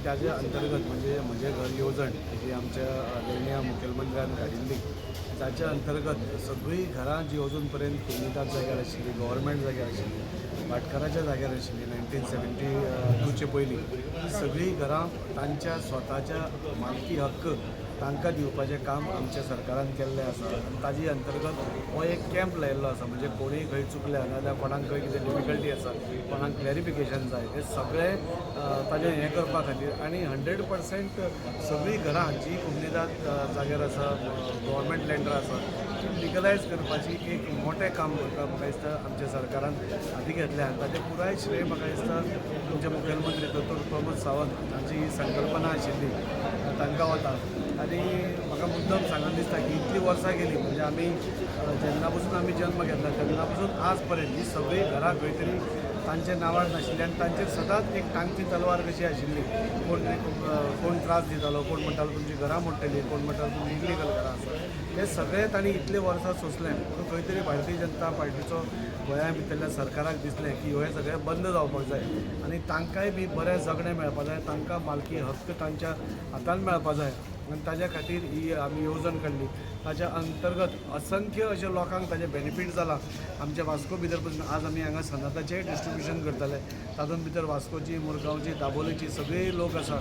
त्याच्या अंतर्गत म्हणजे घर येवजण जी आमच्या आदरणीय मुखेलमंत्र्यान काडिल्ली ताच्या अंतर्गत सगळीं घरां जी अजून पर्यंत कुंभितार जाग्यार आशिल्ली गव्हर्मेंट जाग्यार आशिल्ली भाटकाराच्या जाग्यार आशिल्ली 1972चे पयलीं ही सगळीं घरां तांच्या स्वताच्या मालकी हक्क तांकां दिवपाचें काम आमच्या सरकारान केल्लें आसा आनी ताजी अंतर्गत हो एक कॅम्प लायिल्लो आसा म्हणजे कोणीय खंय चुकल्या नाजाल्यार कोणाक खंय कितें डिफिकल्टी आसा कोणाक क्लॅरिफिकेशन जाय हे सगळें ताजें हें करपा खातीर आनी 100% सगळीं घरां जी कुंभिदाद जाग्यार आसा गव्हर्मेंट लँडर आसा ती लिगलायज करपाची एक मोठें काम करता म्हाका दिसता आमच्या सरकारान हाती घेतल्या आनी ताचें पुराय श्रेय म्हाका दिसता आमचे मुखेलमंत्री दोतोर प्रमोद सावंत हांची ही संकल्पना आशिल्ली तांकां वता आनी म्हाका मुद्दम सांगून दिसता की इतलीं वर्सां गेलीं म्हणजे आमी जेन्ना पसून आमी जल्म घेतला तेन्ना पसून आज पर्यंत ही सगळीं घरां खंय तरी तांच्या नांवार नाशिल्ली आनी तांचेर सदांच एक टांगती तलवार कशी आशिल्ली कोण त्रास दितालो कोण म्हणटालो तुमची घरां मोडटलीं कोण म्हणटालो तुमची इलिगल घरां आसा हे सगळें तांणी इतले वर्सां सोंसलें पूण खंय तरी भारतीय जनता पार्टीचो गोंया भितरल्या सरकाराक दिसलें की हे सगळें बंद जावपाक जाय आनी तांकांय बी बरें जगणें मेळपा जाय तांकां मालकी हक्क तांच्या हातान मेळपा जाय आनी ताज्या खातीर ही आमी येवजण काडली ताच्या अंतर्गत असंख्य अशा लोकांक ताजें बेनिफीट जालां आमच्या वास्को भितर पसून आज आमी हांगा सनाताचेंय डिस्ट्रिब्युशन करतले तातूंत भितर वास्कोची मुरगांवची दाबोलेची सगळीं लोक आसा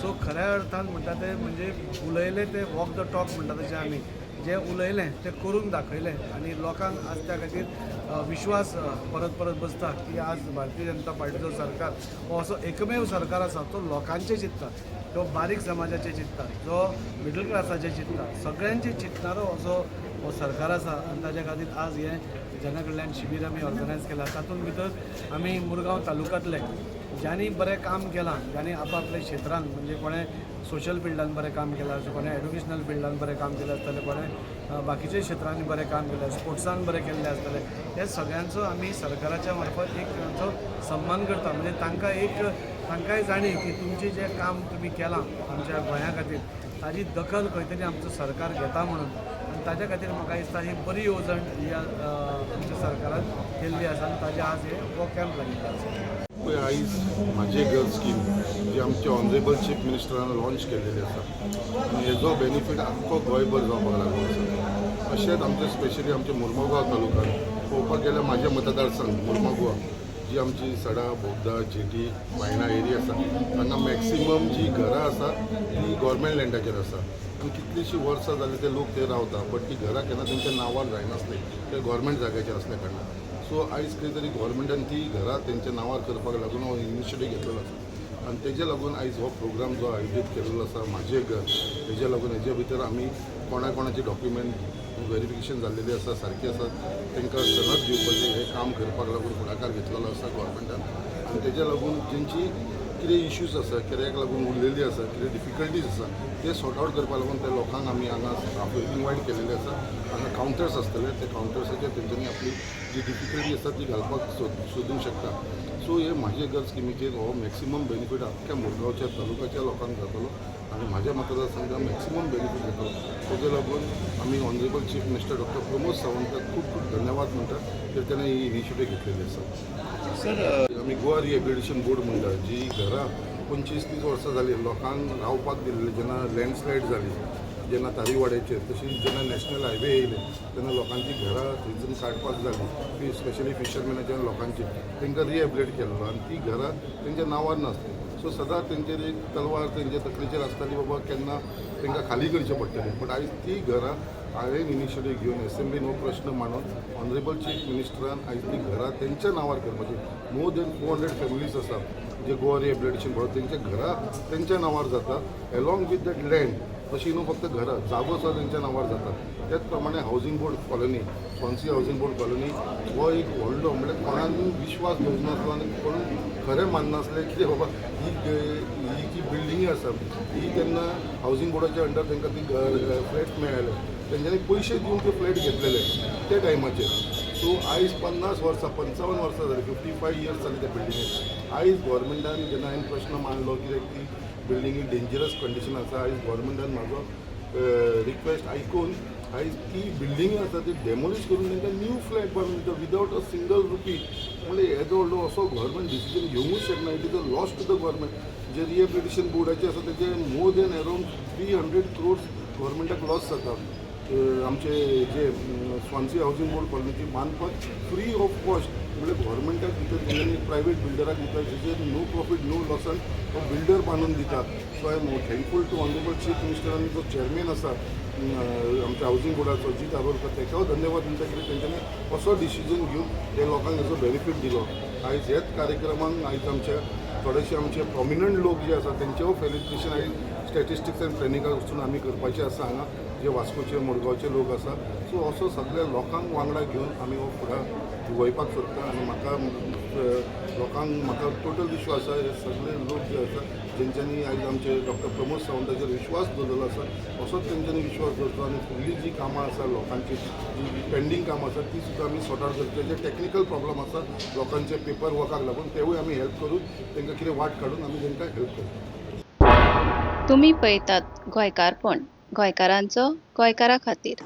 सो खऱ्या अर्थान म्हणटा ते म्हणजे उलयले ते वॉक द टॉक म्हणटा तशें आमी जें उलयलें तें करून दाखयलें आनी लोकांक आज त्या खातीर विश्वास परत परत बसता की आज भारतीय जनता पार्टीचो सरकार हो असो एकमेव सरकार आसा तो लोकांचें चिंतता तो बारीक समाजाचें चिंतता जो मिडल क्लासाचें चिंतता सगळ्यांचें चिंतनारो असो हो सरकार आसा आनी ताच्या खातीर आज हें जेन्ना कडल्यान शिबीर आमी ऑर्गनायज केलां तातूंत भितर आमी मुरगांव तालुक्यांतले ज्यांनी बरें काम केलां ज्यांनी आपआपल्या क्षेत्रांत म्हणजे कोणें सोशल फिल्डान बरें काम केलां कोणें एड्युकेशनल फिल्डान बरें काम केलें आसतलें कोणें बाकीच्या क्षेत्रांनी बरें काम केलें स्पोर्ट्सान बरें केल्लें आसतलें हे सगळ्यांचो आमी सरकाराच्या मार्फत एक तांचो सन्मान करता म्हणजे तांकांय जाणीव की तुमचें जें काम तुमी केलां आमच्या गोंया खातीर ताजी दखल खंय तरी आमचो सरकार घेता म्हणून आनी ताच्या खातीर म्हाका दिसता ही बरी येवजण ही आमच्या सरकारान केल्ली आसा आनी ताजे आज हो कॅम्प लागिल्लो आसा आयज म्हाजे घर स्कीम जी आमच्या ऑनरेबल चीफ मिनिस्टरान लॉन्च केलेली आसा आनी हेजो बेनिफीट आख्खो गोंयभर जावपाक लागून आसा अशेंच आमचे स्पेशली आमच्या मुर्मुगांव तालुक्यांत पळोवपाक गेल्यार म्हाज्या मतदारसंघ मुर्मुगांव जी आमची सडा बोगदा जेटी बायणा एरिया आसा हांगा मॅक्सिमम जी घरां आसा ती गव्हर्मेंट लँडाचेर आसा आनी कितलींशीं वर्सां जालीं ते लोक थंय रावता बट ती घरां केन्ना तेंच्या नांवार जायनासली ते गव्हर्मेंट जाग्याचेर असल्या कारणान सो आयज खंय तरी गव्हर्मेंटान ती घरां तेंच्या नांवार करपाक लागून हो इनिशिएटीव घेतलेलो आसा आनी तेजे लागून आयज हो प्रोग्राम जो आयोजीत केल्लो आसा म्हाजें घर हेजे लागून हेजे भितर आमी कोणाची डॉक्युमेंट व्हेरिफिकेशन जाल्लेली आसा सारकी आसा तांकां सनद दिवपाचें हें काम करपाक लागून फुडाकार घेतलेलो आसा गव्हर्मेंटान आनी तेजे लागून जेंची कितें इश्यूज आसा कित्याक लागून उरलेली आसा कितें डिफिकल्टीज आसा ते सॉर्ट आवट करपा लागून त्या लोकांक आमी हांगा इनवायट केलेले आसा हांगा कावंटर्स आसतले ते कावंटर्साचेर तेंच्यांनी आपली जी डिफिकल्टी आसा ती घालपाक सोदूंक शकता सो हे म्हाजे घर स्किमीचेर हो मॅक्सिमम बेनिफीट आख्ख्या मुरगांवच्या तालुक्याच्या लोकांक जातलो आनी म्हाज्या मतदारसंघात मॅक्सिमम बेनिफीट जातलो ताजे लागून आमी honourable chief minister doctor Pramod सावंताक खूब खूब धन्यवाद म्हणटा तर ताणें ही इनिशिएटीव घेतलेली आसा सर आमी गोवा रिहॅबिलिटेशन बोर्ड म्हणटा जी घरां 25-30 वर्सां जालीं लोकांक रावपाक दिल्लें जेन्ना लँडस्लायड जाली जेन्ना तारीवाड्याचेर तशीच जेन्ना नॅशनल हायवे येयले तेन्ना लोकांची घरां थंयसून काडपाक जाली स्पेशली फिशरमॅनाच्या लोकांची तांकां रिहॅबिलिट केल्लो आनी ती घरां तेंच्या नांवार नासली सो सदांच तेंचेर एक तलवार तेंच्या तकलेचेर आसताली बाबा केन्ना तांकां खाली करचें पडटलें बट आयज ती घरां हांवें इनिशिएटीव घेवन एसेंब्लीन हो प्रश्न मांडून ऑनरेबल चीफ मिनिस्टरान आयज ती घरां तेंच्या नांवार करपाची मोर दॅन 400 फॅमिलीज आसा जे गोवा रिहॅबिलिटेशन बोर्ड तेंच्या घरां तेंच्या नांवार जाता एलॉंग वीथ दॅट लँड अशी न्हू फक्त घरां जागो सुद्दां तेंच्या नांवार जाता त्याच प्रमाणे हावजींग बोर्ड कॉलनी स्वान्सी हावजींग बोर्ड कॉलनी हो एक व्हडलो म्हणजे कोणाकूय विश्वास दवरनासलो आनी कोण खरें माननासलें कितें बाबा ही जी बिल्डिंगी आसा ही तेन्ना हावजींग बोर्डाच्या अंडर तांकां ती फ्लॅट मेळ्ळे तेंच्यांनी पयशे दिवन ते फ्लॅट घेतलेले त्या टायमाचेर सो आयज 50 वर्सां 55 वर्सां जालीं 55 इयर्स जालीं त्या बिल्डिंगेक आयज गव्हर्मेंटान जेन्ना हांवें प्रश्न मांडलो कित्याक ती बिल्डिंगी डेंजरस कंडिशन आसा आयज गव्हर्मेंटान म्हाजो रिक्वेस्ट आयकून आयज ती बिल्डिंगी आसा ती डेमोलिश करून तांकां न्यू फ्लॅट बांदून दिता विदावट अ सिंगल रुपी म्हणजे येदो व्हडलो असो गव्हर्मेंट डिसिजन घेवंकूच शकना it is a loss to the government जे रिहेबिलिटेशन बोर्डाचे आसा तेचे मोर देन अरावंड 300 crores गव्हर्मेंटाक लॉस जाता. आमचे जे स्वान्सी हावजींग बोर्ड कॉलनीची बांदपाक फ्री ऑफ कॉस्ट म्हणजे गव्हर्मेंटाक दिता तेंच्यांनी प्रायवेट बिल्डराक दिता जेचे नो प्रॉफिट नो लॉसान तो बिल्डर बांदून दिता. So I am thankful to honourable chief minister आनी जो चेअरमॅन आसा आमच्या हावजींग बोर्डाचो अजीत आगोरकर ताकाय धन्यवाद दिता कित्याक तेंच्यांनी असो डिसिजन घेवन ते लोकांक हेजो बेनिफीट दिलो. आयज हेच कार्यक्रमाक आयज आमच्या थोडेशे आमचे प्रॉमिनंट लोक जे आसा तेंचेय फेलिसिटेशन आयज स्टॅटिस्टिक्स एंड प्लॅनिंगाक वचून आमी करपाचे आसा हांगा जे वास्कोचे मडगांवचे लोक आसा. सो असो सगळ्या लोकांक वांगडा घेवन आमी हो फुडार वयपाक सोदता आनी म्हाका टोटल विश्वास आसा हे सगळे लोक जे आसा जेंच्यांनी आयज आमचे डॉक्टर प्रमोद सावंताचेर विश्वास दवरलेलो आसा असोच तेंच्यांनी विश्वास दवरतो आनी फुडली जी कामां आसा लोकांची जी पेंडींग कामां आसा ती सुद्दां आमी सॉर्ट आवट करतले. जे टॅक्निकल प्रॉब्लम आसा लोकांचे पेपर वर्काक लागून तेवूय आमी हेल्प करून तांकां कितें वाट काडून आमी तांकां हेल्प करता. तुम्ही पळयतात गोंयकारपण, गोंयकारांचो गोंयकारा खातीर.